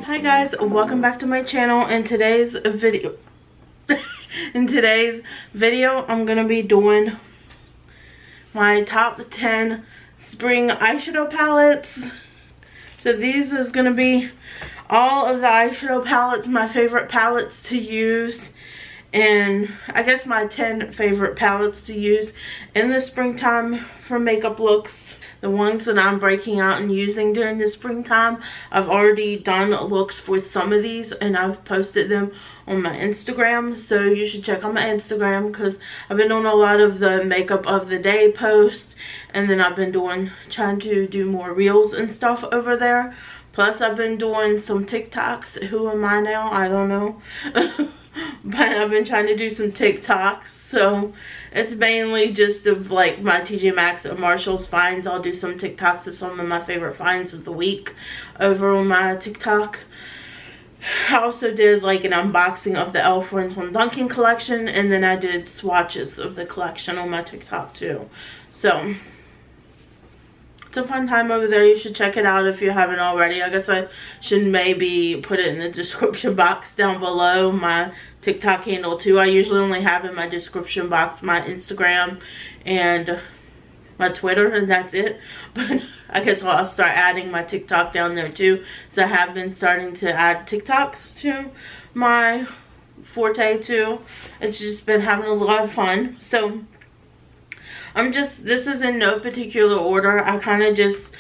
Hi guys, welcome back to my channel. In today's video I'm gonna be doing my top 10 spring eyeshadow palettes. So these is gonna be all of the eyeshadow palettes, my favorite palettes to use, and I guess my 10 favorite palettes to use in the springtime for makeup looks. The ones that I'm breaking out and using during the springtime, I've already done looks with some of these and I've posted them on my Instagram. So you should check on my Instagram because I've been doing a lot of the makeup of the day posts. And then I've been trying to do more reels and stuff over there. Plus I've been doing some TikToks. Who am I now? I don't know. But I've been trying to do some TikToks, so it's mainly just of like my TJ Maxx or Marshall's finds. I'll do some TikToks of some of my favorite finds of the week over on my TikTok. I also did like an unboxing of the Elf Friends from Dunkin collection, and then I did swatches of the collection on my TikTok too. So it's a fun time over there. You should check it out if you haven't already. I guess I should maybe put it in the description box down below, my TikTok handle too. I usually only have in my description box my Instagram and my Twitter, and that's it. But I guess I'll start adding my TikTok down there too. So I have been starting to add TikToks to my forte too. It's just been having a lot of fun. So this is in no particular order. I kind of just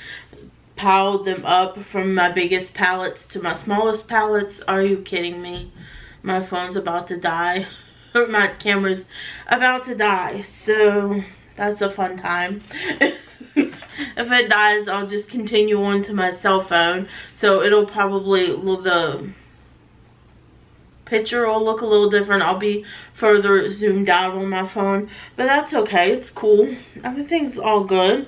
piled them up from my biggest palettes to my smallest palettes. Are you kidding me? My phone's about to die. Or my camera's about to die. So that's a fun time. If it dies, I'll just continue on to my cell phone. So it'll probably, the picture will look a little different. I'll be further zoomed out on my phone, but that's okay. It's cool. Everything's all good.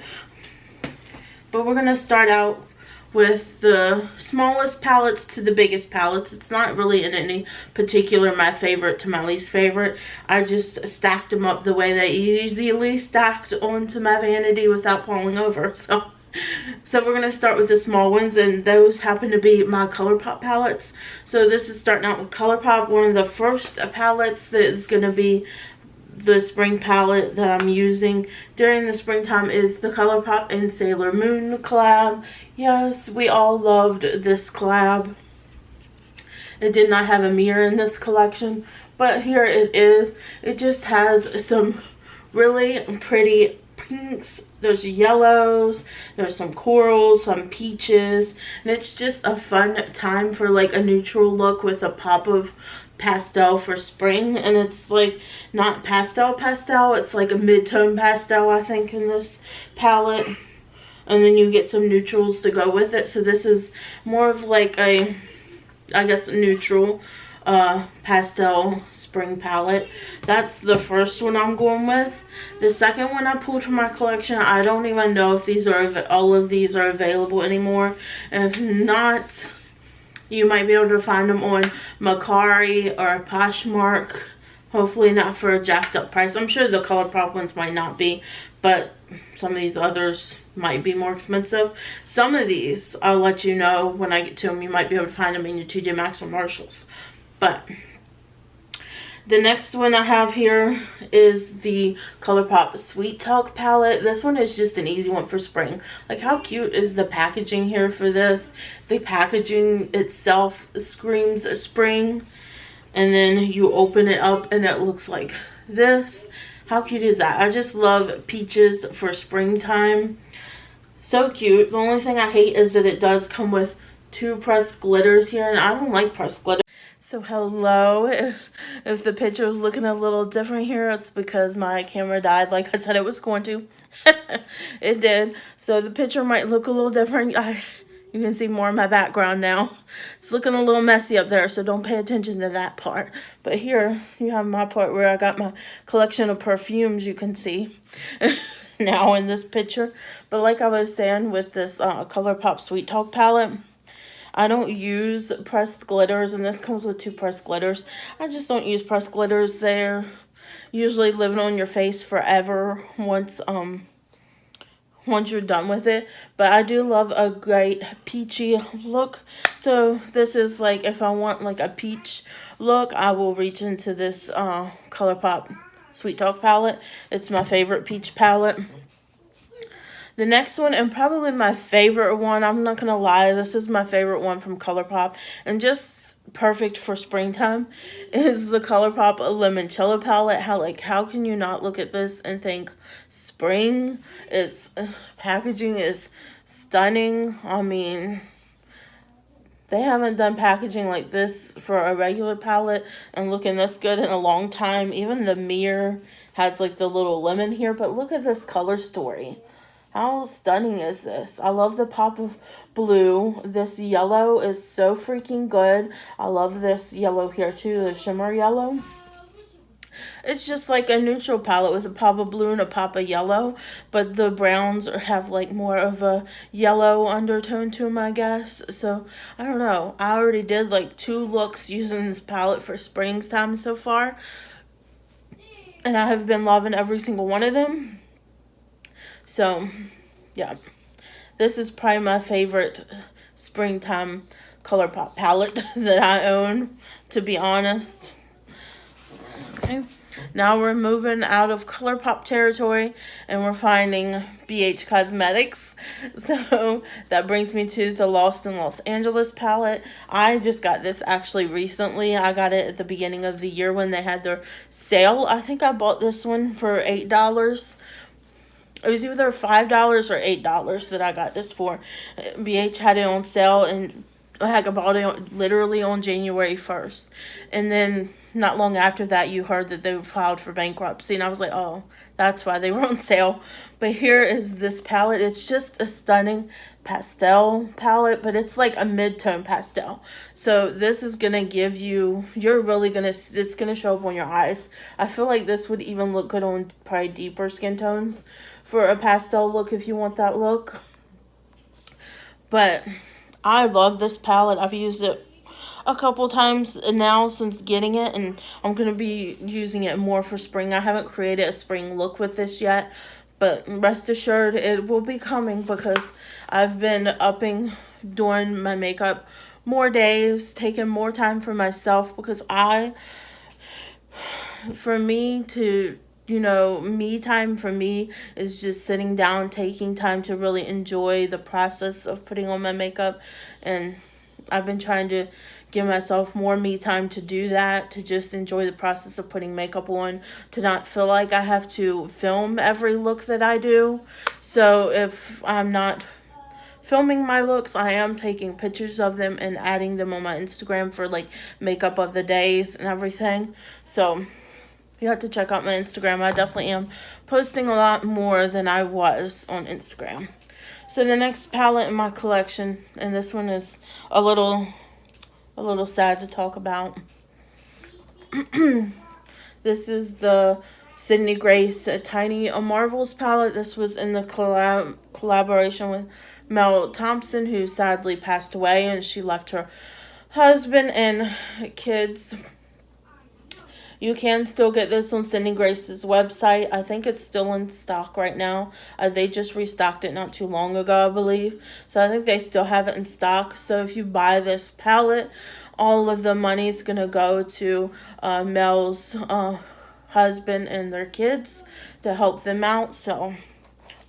But we're gonna start out with the smallest palettes to the biggest palettes. It's not really in any particular my favorite to my least favorite. I just stacked them up the way they easily stacked onto my vanity without falling over. So we're going to start with the small ones, and those happen to be my Colourpop palettes. So this is starting out with Colourpop. One of the first palettes that is going to be the spring palette that I'm using during the springtime is the Colourpop and Sailor Moon collab. Yes, we all loved this collab. It did not have a mirror in this collection, but here it is. It just has some really pretty pinks, there's yellows, there's some corals, some peaches, and it's just a fun time for like a neutral look with a pop of pastel for spring. And it's like not pastel, it's like a mid-tone pastel, I think, in this palette, and then you get some neutrals to go with it. So this is more of like a, I guess, neutral pastel spring palette. That's the first one I'm going with. The second one I pulled from my collection, I don't even know if these are, all of these are available anymore. If not, you might be able to find them on Mercury or Poshmark. Hopefully not for a jacked up price. I'm sure the Colourpop ones might not be, but some of these others might be more expensive. Some of these, I'll let you know when I get to them. You might be able to find them in your TJ Maxx or Marshalls. But the next one I have here is the Colourpop Sweet Talk palette. This one is just an easy one for spring. Like, how cute is the packaging here for this? The packaging itself screams spring. And then you open it up and it looks like this. How cute is that? I just love peaches for springtime. So cute. The only thing I hate is that it does come with 2 pressed glitters here, and I don't like pressed glitter. So hello, if the picture is looking a little different here, it's because my camera died like I said it was going to. It did. So the picture might look a little different. You can see more of my background now. It's looking a little messy up there, so don't pay attention to that part. But here you have my part where I got my collection of perfumes, you can see now in this picture. But like I was saying with this Colourpop Sweet Talk palette, I don't use pressed glitters, and this comes with 2 pressed glitters. I just don't use pressed glitters. They're usually living on your face forever once once you're done with it. But I do love a great peachy look. So this is like, if I want like a peach look, I will reach into this Colourpop Sweet Talk palette. It's my favorite peach palette. The next one, and probably my favorite one, I'm not going to lie, this is my favorite one from Colourpop, and just perfect for springtime, is the Colourpop Limoncello palette. How can you not look at this and think spring? Its packaging is stunning. I mean, they haven't done packaging like this for a regular palette and looking this good in a long time. Even the mirror has like the little lemon here, but look at this color story. How stunning is this? I love the pop of blue. This yellow is so freaking good. I love this yellow here too, the shimmer yellow. It's just like a neutral palette with a pop of blue and a pop of yellow, but the browns have like more of a yellow undertone to them, I guess. So, I don't know. I already did like 2 looks using this palette for springtime so far, and I have been loving every single one of them. So, yeah, this is probably my favorite springtime Colourpop palette that I own, to be honest. Okay, now we're moving out of Colourpop territory, and we're finding BH Cosmetics. So, that brings me to the Lost in Los Angeles palette. I just got this actually recently. I got it at the beginning of the year when they had their sale. I think I bought this one for $8. It was either $5 or $8 that I got this for. BH had it on sale, and I bought it literally on January 1st. And then not long after that, you heard that they filed for bankruptcy. And I was like, oh, that's why they were on sale. But here is this palette. It's just a stunning pastel palette, but it's like a mid-tone pastel. So this is going to give you, it's going to show up on your eyes. I feel like this would even look good on probably deeper skin tones for a pastel look if you want that look. But I love this palette. I've used it a couple times now since getting it, and I'm going to be using it more for spring. I haven't created a spring look with this yet, but rest assured it will be coming, because I've been doing my makeup more days, taking more time for myself, because me time for me is just sitting down, taking time to really enjoy the process of putting on my makeup. And I've been trying to give myself more me time to do that, to just enjoy the process of putting makeup on, to not feel like I have to film every look that I do. So if I'm not filming my looks, I am taking pictures of them and adding them on my Instagram for like makeup of the days and everything. So you have to check out my Instagram. I definitely am posting a lot more than I was on Instagram. So the next palette in my collection, and this one is a little sad to talk about. This is the Sydney Grace Tiny Marvels palette. This was in the collaboration with Mel Thompson, who sadly passed away, and she left her husband and kids. You can still get this on Sydney Grace's website. I think it's still in stock right now. They just restocked it not too long ago, I believe. So I think they still have it in stock. So if you buy this palette, all of the money is going to go to Mel's husband and their kids to help them out. So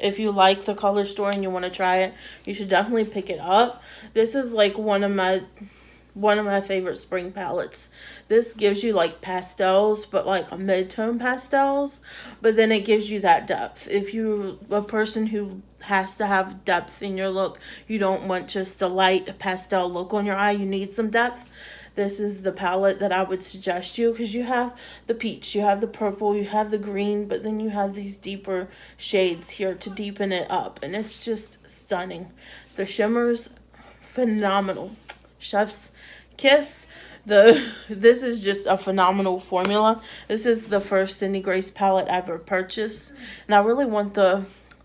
if you like the color story and you want to try it, you should definitely pick it up. This is like one of my favorite spring palettes. This gives you like pastels, but like a mid-tone pastels, but then it gives you that depth. If you're a person who has to have depth in your look, you don't want just a light pastel look on your eye, you need some depth, this is the palette that I would suggest you, because you have the peach, you have the purple, you have the green, but then you have these deeper shades here to deepen it up, and it's just stunning. The shimmers, phenomenal. Chef's kiss. This is just a phenomenal formula. This is the first Sydney Grace palette I ever purchased, and I really want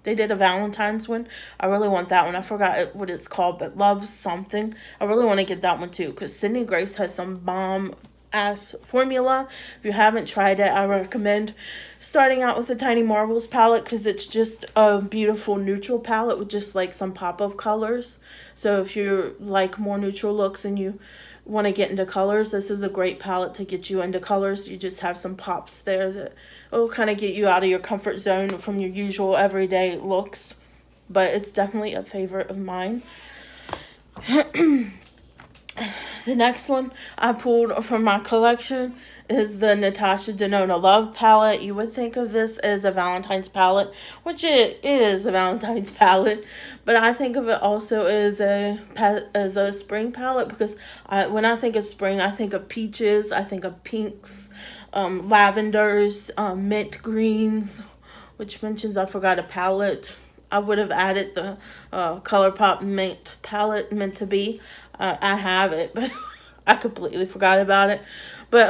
they did a Valentine's one. I really want that one. I forgot what it's called, but Love Something. I really want to get that one too, because Sydney Grace has some bomb ass formula. If you haven't tried it, I recommend starting out with the Tiny Marvels palette because it's just a beautiful neutral palette with just like some pop of colors. So if you like more neutral looks and you want to get into colors, this is a great palette to get you into colors. You just have some pops there that will kind of get you out of your comfort zone from your usual everyday looks. But it's definitely a favorite of mine. The next one I pulled from my collection is the Natasha Denona Love palette. You would think of this as a Valentine's palette, which it is a Valentine's palette, but I think of it also as a spring palette because when I think of spring, I think of peaches, I think of pinks, lavenders, mint greens, which mentions I forgot a palette. I would have added the Colourpop mint palette meant to be. I have it, but I completely forgot about it. But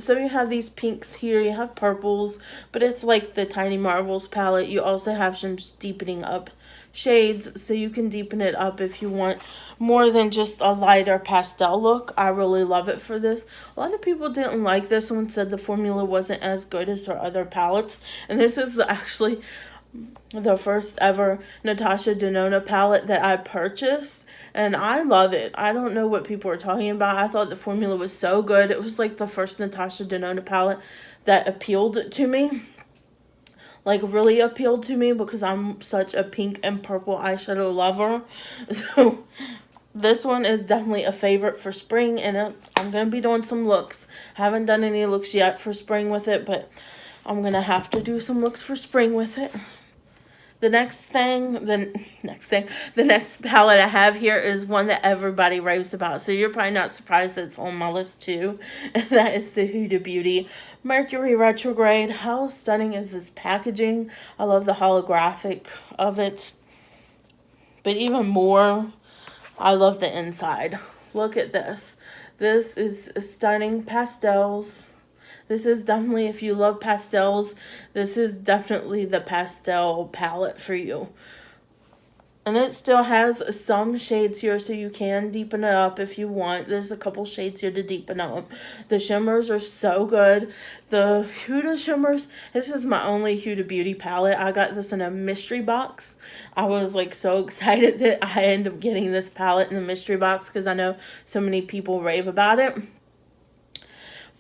so you have these pinks here, you have purples, but it's like the Tiny Marvels palette. You also have some deepening up shades, so you can deepen it up if you want more than just a lighter pastel look. I really love it for this. A lot of people didn't like this one, said the formula wasn't as good as her other palettes, and this is actually the first ever Natasha Denona palette that I purchased, and I love it. I don't know what people are talking about. I thought the formula was so good. It was like the first Natasha Denona palette that appealed to me, like really appealed to me, because I'm such a pink and purple eyeshadow lover. So this one is definitely a favorite for spring, and I'm going to be doing some looks. Haven't done any looks yet for spring with it, but I'm going to have to do some looks for spring with it. The next palette I have here is one that everybody raves about. So you're probably not surprised that it's on my list too. And that is the Huda Beauty Mercury Retrograde. How stunning is this packaging? I love the holographic of it. But even more, I love the inside. Look at this. This is stunning pastels. This is definitely, if you love pastels, this is definitely the pastel palette for you. And it still has some shades here, so you can deepen it up if you want. There's a couple shades here to deepen up. The shimmers are so good. The Huda Shimmers, this is my only Huda Beauty palette. I got this in a mystery box. I was like so excited that I ended up getting this palette in the mystery box because I know so many people rave about it.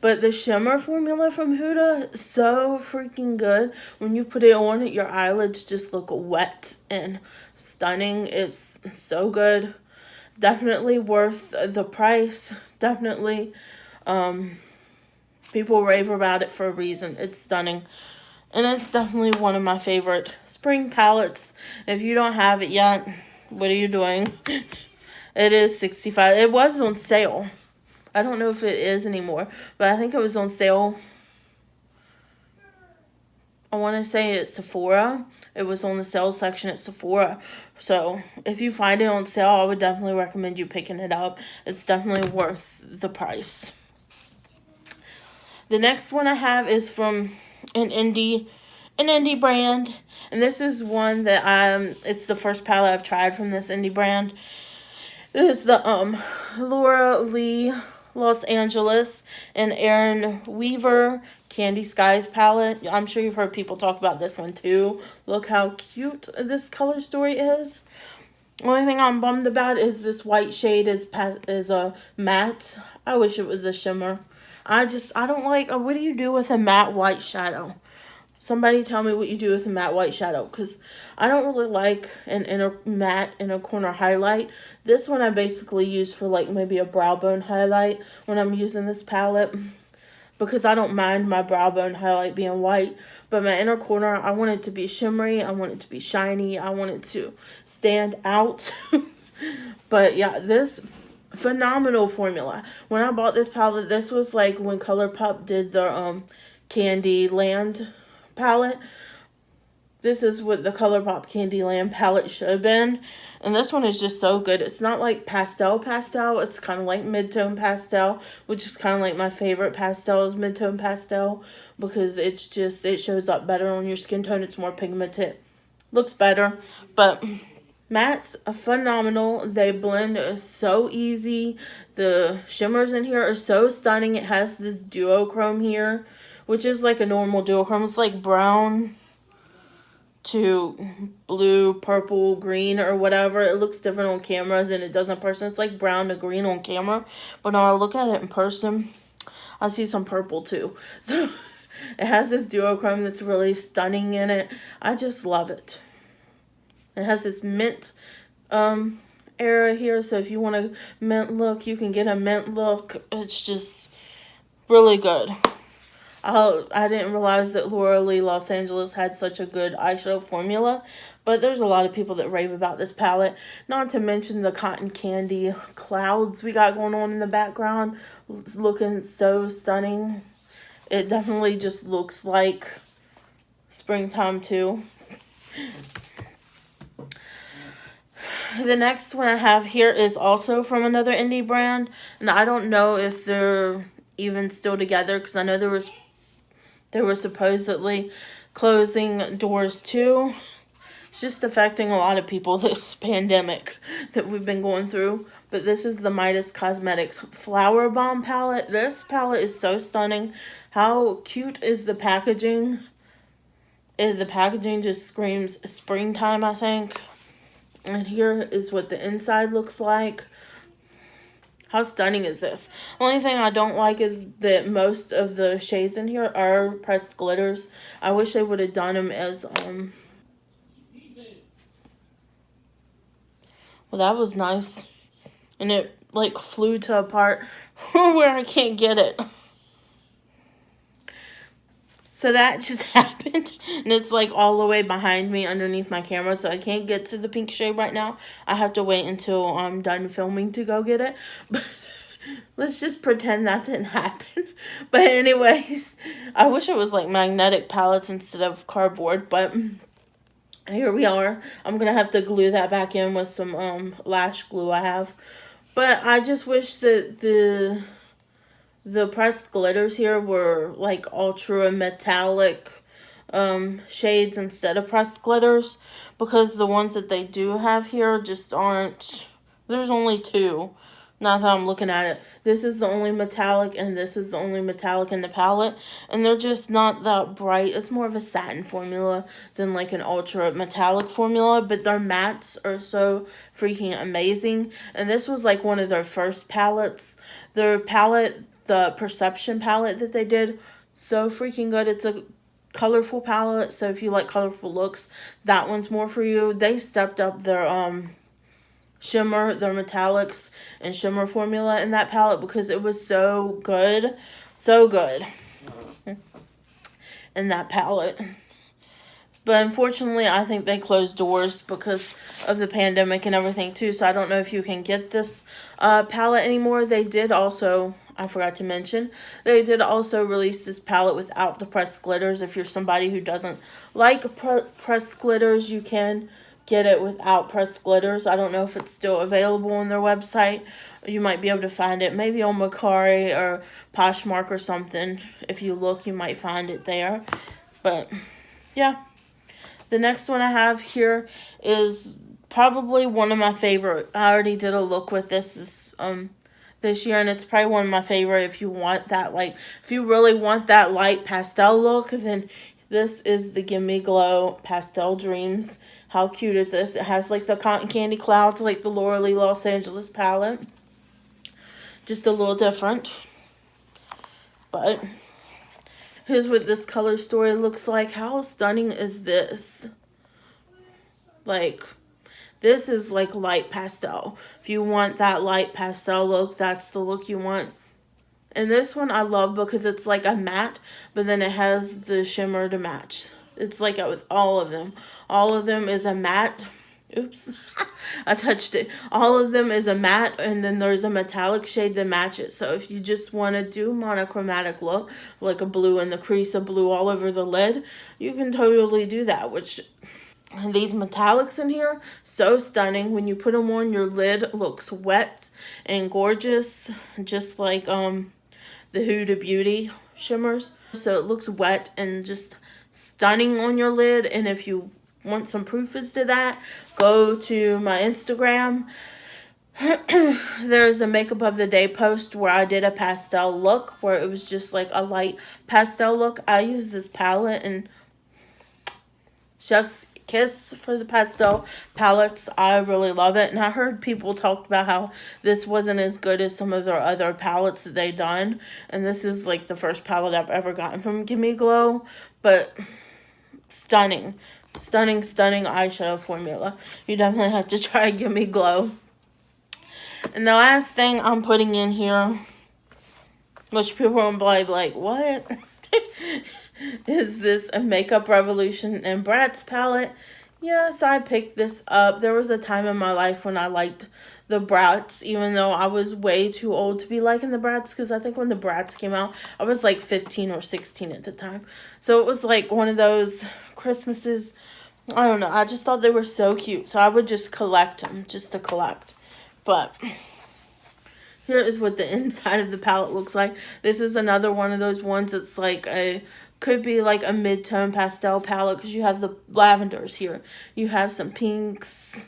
But the shimmer formula from Huda, so freaking good. When you put it on, your eyelids just look wet and stunning. It's so good. Definitely worth the price. Definitely. People rave about it for a reason. It's stunning. And it's definitely one of my favorite spring palettes. If you don't have it yet, what are you doing? It is $65. It was on sale. I don't know if it is anymore, but I think it was on sale. I want to say it's Sephora. It was on the sale section at Sephora. So if you find it on sale, I would definitely recommend you picking it up. It's definitely worth the price. The next one I have is from an indie brand. And this is one that it's the first palette I've tried from this indie brand. It is the Laura Lee Los Angeles and Aaron Weaver Candy Skies palette. I'm sure you've heard people talk about this one too. Look how cute this color story is. Only thing I'm bummed about is this white shade is a matte. I wish it was a shimmer. I don't like, what do you do with a matte white shadow? Somebody tell me what you do with a matte white shadow, because I don't really like an inner matte inner corner highlight. This one I basically use for like maybe a brow bone highlight when I'm using this palette, because I don't mind my brow bone highlight being white. But my inner corner, I want it to be shimmery. I want it to be shiny. I want it to stand out. But yeah, this phenomenal formula. When I bought this palette, this was like when Colourpop did their Candyland palette. This is what the Colourpop Candyland palette should have been. And this one is just so good. It's not like pastel. It's kind of like mid-tone pastel, which is kind of like my favorite pastel is mid-tone pastel, because it's just, it shows up better on your skin tone. It's more pigmented. Looks better. But Mattes are phenomenal. They blend so easy. The shimmers in here are so stunning. It has this duochrome here, which is like a normal duochrome. It's like brown to blue, purple, green, or whatever. It looks different on camera than it does in person. It's like brown to green on camera, but when I look at it in person, I see some purple too. So it has this duochrome that's really stunning in it. I just love it. It has this mint area here, so if you want a mint look, you can get a mint look. It's just really good. I didn't realize that Laura Lee Los Angeles had such a good eyeshadow formula, but there's a lot of people that rave about this palette. Not to mention the cotton candy clouds we got going on in the background. It's looking so stunning. It definitely just looks like springtime too. The next one I have here is also from another indie brand, and I don't know if they're even still together because I know they were supposedly closing doors too. It's just affecting a lot of people, this pandemic that we've been going through. But this is the Midas Cosmetics Flower Bomb palette. This palette is so stunning. How cute is the packaging? The packaging just screams springtime, I think. And here is what the inside looks like. How stunning is this? Only thing I don't like is that most of the shades in here are pressed glitters. I wish they would have done them as, well, that was nice. And it, like, flew to a part where I can't get it. So that just happened, and it's like all the way behind me underneath my camera, so I can't get to the pink shade right now. I have to wait until I'm done filming to go get it, but let's just pretend that didn't happen. But anyways, I wish it was like magnetic palettes instead of cardboard, but here we are. I'm going to have to glue that back in with some lash glue I have. But I just wish that the pressed glitters here were like ultra metallic shades instead of pressed glitters, because the ones that they do have here just aren't. There's only two. Now that I'm looking at it, this is the only metallic and this is the only metallic in the palette, and they're just not that bright. It's more of a satin formula than like an ultra metallic formula, but their mattes are so freaking amazing. And this was like one of their first palettes. Their palette, the Perception palette that they did, so freaking good. It's a colorful palette, so if you like colorful looks, that one's more for you. They stepped up their shimmer, their metallics and shimmer formula in that palette because it was so good in that palette. But unfortunately, I think they closed doors because of the pandemic and everything too, so I don't know if you can get this palette anymore. They did also, I forgot to mention, they did also release this palette without the pressed glitters. If you're somebody who doesn't like pressed glitters, you can get it without pressed glitters. I don't know if it's still available on their website. You might be able to find it maybe on Mercury or Poshmark or something. If you look, you might find it there. But yeah, the next one I have here is probably one of my favorite. I already did a look with this year, and it's probably one of my favorite. If you want that, like, if you really want that light pastel look, then this is the Gimme Glow Pastel Dreams. How cute is this? It has like the cotton candy clouds, like the Laura Lee Los Angeles palette. Just a little different. But here's what this color story looks like. How stunning is this? Like, this is like light pastel. If you want that light pastel look, that's the look you want. And this one I love because it's like a matte, but then it has the shimmer to match. It's like with all of them. All of them is a matte. Oops. I touched it. All of them is a matte, and then there's a metallic shade to match it. So if you just want to do monochromatic look, like a blue in the crease, a blue all over the lid, you can totally do that. Which, these metallics in here, so stunning. When you put them on, your lid looks wet and gorgeous, just like the Huda Beauty shimmers. So it looks wet and just stunning on your lid. And if you want some proof as to that, go to my Instagram. There's a makeup of the day post where I did a pastel look, where it was just like a light pastel look. I use this palette, and Chef's Kiss for the pastel palettes. I really love it, and I heard people talk about how this wasn't as good as some of their other palettes that they done, and this is like the first palette I've ever gotten from Gimme Glow, but stunning eyeshadow formula. You definitely have to try Gimme Glow. And the last thing I'm putting in here, which people will be like, what? Is this a Makeup Revolution and Bratz palette. Yes, I picked this up. There was a time in my life when I liked the Bratz, even though I was way too old to be liking the Bratz, because I think when the Bratz came out, I was like 15 or 16 at the time. So it was like one of those Christmases, I don't know, I just thought they were so cute. So I would just collect them, just to collect. But here is what the inside of the palette looks like. This is another one of those ones that's like could be like a mid-tone pastel palette, because you have the lavenders here. You have some pinks.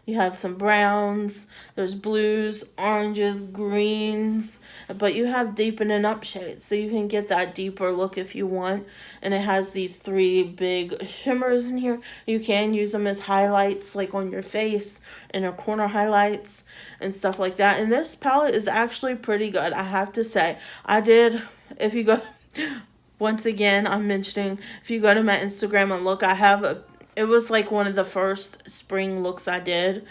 You have some browns. There's blues, oranges, greens. But you have deepening up shades, so you can get that deeper look if you want. And it has these 3 big shimmers in here. You can use them as highlights, like on your face, inner corner highlights and stuff like that. And this palette is actually pretty good, I have to say. If you go, once again, I'm mentioning, if you go to my Instagram and look, it was like one of the first spring looks I did.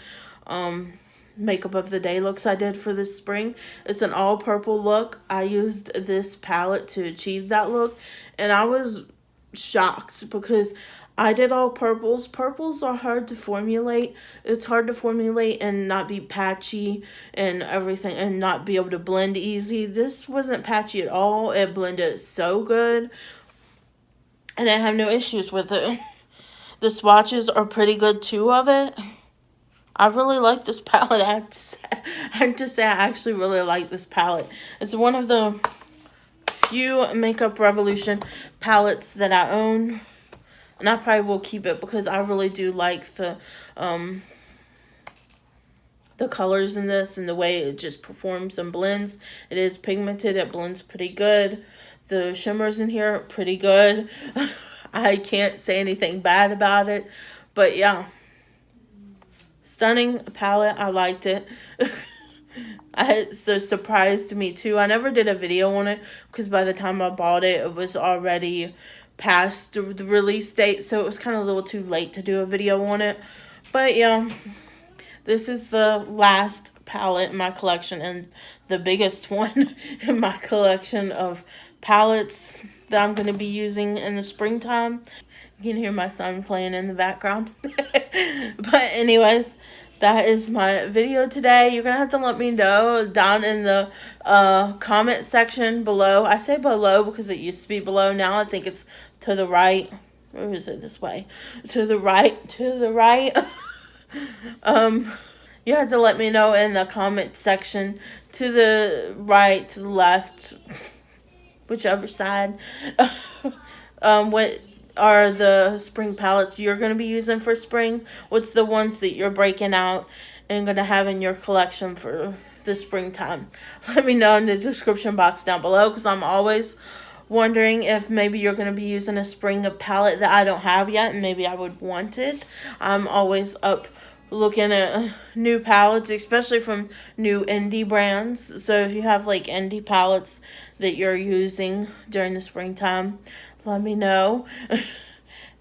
Makeup of the day looks I did for this spring. It's an all purple look. I used this palette to achieve that look, and I was shocked because I did all purples. Purples are hard to formulate. It's hard to formulate and not be patchy and everything, and not be able to blend easy. This wasn't patchy at all. It blended so good, and I have no issues with it. The swatches are pretty good too of it. I really like this palette. I have to say I actually really like this palette. It's one of the few Makeup Revolution palettes that I own. And I probably will keep it because I really do like the colors in this and the way it just performs and blends. It is pigmented. It blends pretty good. The shimmers in here are pretty good. I can't say anything bad about it. But yeah. Stunning palette. I liked it. It's a surprise to me too. I never did a video on it because by the time I bought it, it was already past the release date. So it was kind of a little too late to do a video on it. But yeah. This is the last palette in my collection and the biggest one in my collection of palettes that I'm going to be using in the springtime. You can hear my son playing in the background. But anyways, that is my video today. You're going to have to let me know down in the comment section below. I say below because it used to be below. Now I think it's to the right. Or is it this way? To the right. To the right. You have to let me know in the comment section to the right, to the left, whichever side, what are the spring palettes you're going to be using for spring. What's the ones that you're breaking out and going to have in your collection for the springtime? Let me know in the description box down below, because I'm always wondering if maybe you're going to be using a spring palette that I don't have yet, and maybe I would want it. I'm always up looking at new palettes, especially from new indie brands. So if you have like indie palettes that you're using during the springtime, let me know.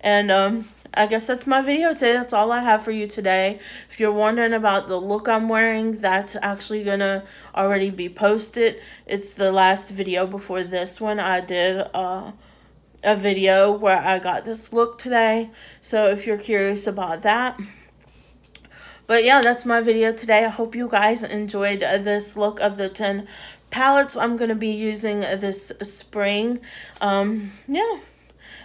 And I guess that's my video today. That's all I have for you today. If you're wondering about the look I'm wearing, that's actually gonna already be posted. It's the last video before this one. I did a video where I got this look today, so if you're curious about that. But yeah, that's my video today. I hope you guys enjoyed this look of the 10 palettes I'm going to be using this spring. Yeah.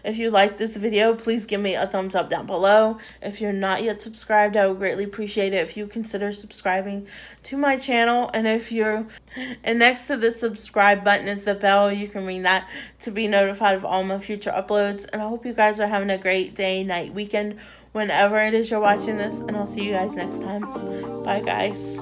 If you like this video, please give me a thumbs up down below. If you're not yet subscribed, I would greatly appreciate it if you consider subscribing to my channel. And next to the subscribe button is the bell. You can ring that to be notified of all my future uploads. And I hope you guys are having a great day, night, weekend, whenever it is you're watching this. And I'll see you guys next time. Bye, guys.